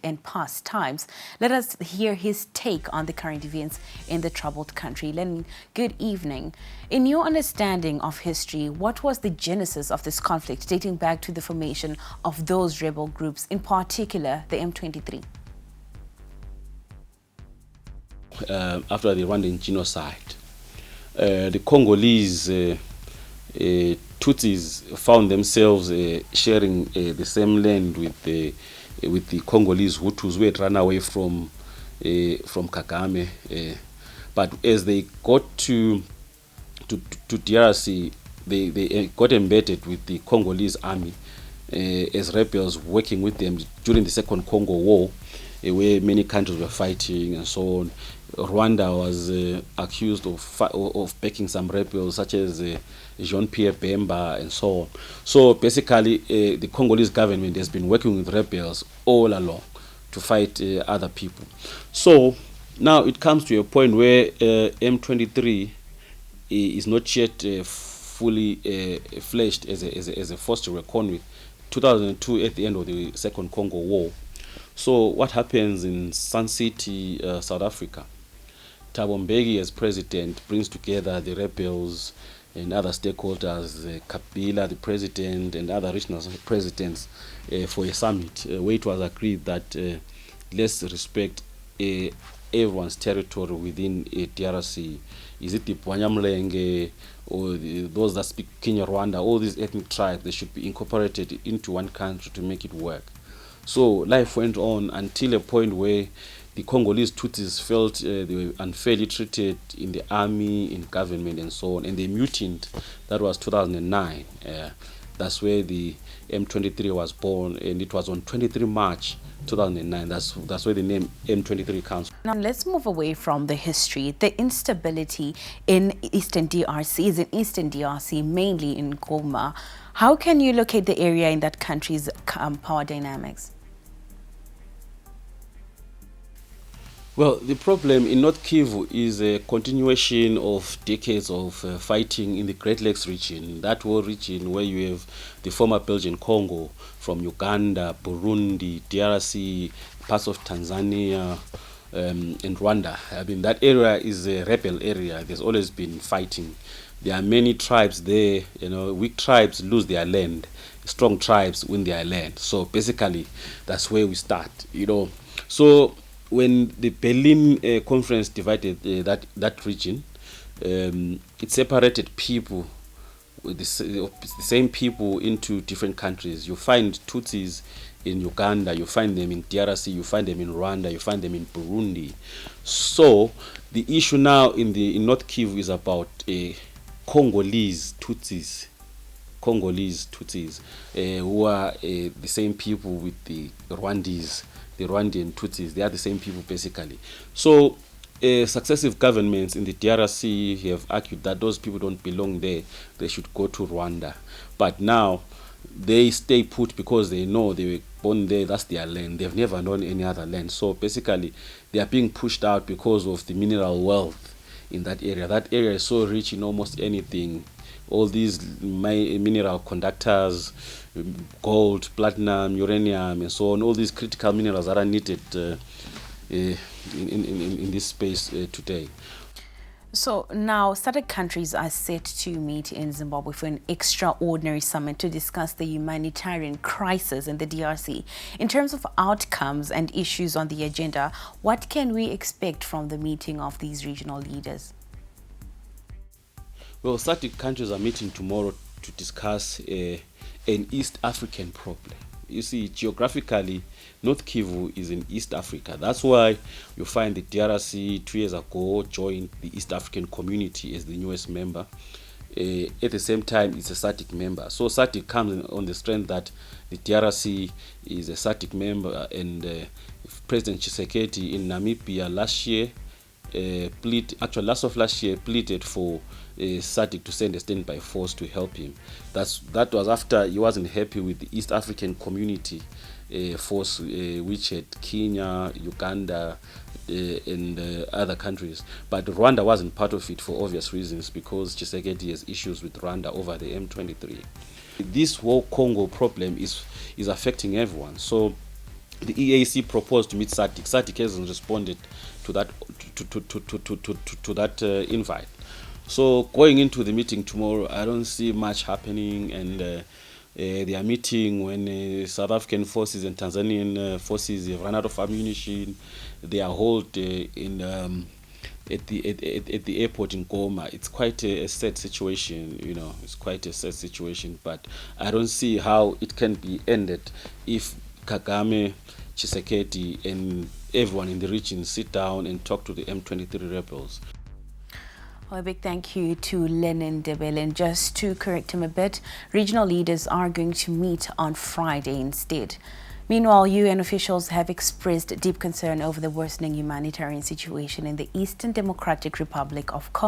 in past times. Let us hear his take on the current events in the troubled country. Len, good evening. In your understanding of history, what was the genesis of this conflict dating back to the formation of those rebel groups, in particular the M23? After the Rwandan genocide, the Congolese Tutsis found themselves sharing the same land with the Congolese Hutus who had run away from Kagame. But as they got to DRC, they got embedded with the Congolese army as rebels, working with them during the Second Congo War, where many countries were fighting and so on. Rwanda was accused of backing some rebels such as Jean-Pierre Bemba and so on. So basically, the Congolese government has been working with rebels all along to fight other people. So now it comes to a point where M23 is not yet fully fledged as a force to reckon with. 2002, at the end of the Second Congo War. So what happens in Sun City, South Africa? Thabo Mbeki as president brings together the rebels and other stakeholders, Kabila, the president, and other regional presidents for a summit where it was agreed that let's respect everyone's territory within DRC. Is it the Bwanyamulenge or those that speak Kenya-Rwanda? All these ethnic tribes, they should be incorporated into one country to make it work. So life went on until a point where the Congolese Tutsis felt they were unfairly treated in the army, in government, and so on, and they mutined. That was 2009. That's where the M23 was born, and it was on 23 March 2009. That's where the name M23 comes. Now let's move away from the history. The instability in Eastern DRC is in Eastern DRC, mainly in Goma. How can you locate the area in that country's power dynamics? Well, the problem in North Kivu is a continuation of decades of fighting in the Great Lakes region, that whole region where you have the former Belgian Congo, from Uganda, Burundi, DRC, parts of Tanzania, and Rwanda. I mean, that area is a rebel area. There's always been fighting. There are many tribes there. You know, weak tribes lose their land. Strong tribes win their land. So basically, that's where we start. You know, so when the Berlin conference divided that region, it separated people with the same people into different countries. You find Tutsis in Uganda, you find them in DRC, you find them in Rwanda, you find them in Burundi. So the issue now in North Kivu is about Congolese Tutsis, who are the same people with the Rwandan Tutsis. They are the same people basically. So successive governments in the DRC have argued that those people don't belong there. They should go to Rwanda. But now they stay put because they know they were born there. That's their land. They've never known any other land. So basically they are being pushed out because of the mineral wealth in that area. That area is so rich in almost anything. All these mineral conductors, gold, platinum, uranium, and so on, all these critical minerals that are needed in this space today. So now SADC countries are set to meet in Zimbabwe for an extraordinary summit to discuss the humanitarian crisis in the DRC. In terms of outcomes and issues on the agenda, what can we expect from the meeting of these regional leaders? Well, SADC countries are meeting tomorrow to discuss an East African problem. You see, geographically, North Kivu is in East Africa. That's why you find the DRC 2 years ago joined the East African community as the newest member. At the same time, it's a SADC member. So SADC comes on the strength that the DRC is a SADC member, and President Tshisekedi in Namibia last year, last of last year, pleaded for SADC to send a standby force to help him. That was after he wasn't happy with the East African community force, which had Kenya, Uganda, and other countries. But Rwanda wasn't part of it for obvious reasons, because Tshisekedi has issues with Rwanda over the M23. This whole Congo problem is affecting everyone. So the EAC proposed to meet SADC. SADC hasn't responded to that to that invite. So going into the meeting tomorrow, I don't see much happening, and they are meeting when South African forces and Tanzanian forces have run out of ammunition. They are held in at the airport in Goma. It's quite a sad situation, you know. It's quite a sad situation, but I don't see how it can be ended if Kagame, Tshisekedi, and everyone in the region sit down and talk to the M23 rebels. Well, a big thank you to Lenin Debele. And just to correct him a bit, regional leaders are going to meet on Friday instead. Meanwhile, UN officials have expressed deep concern over the worsening humanitarian situation in the Eastern Democratic Republic of Congo.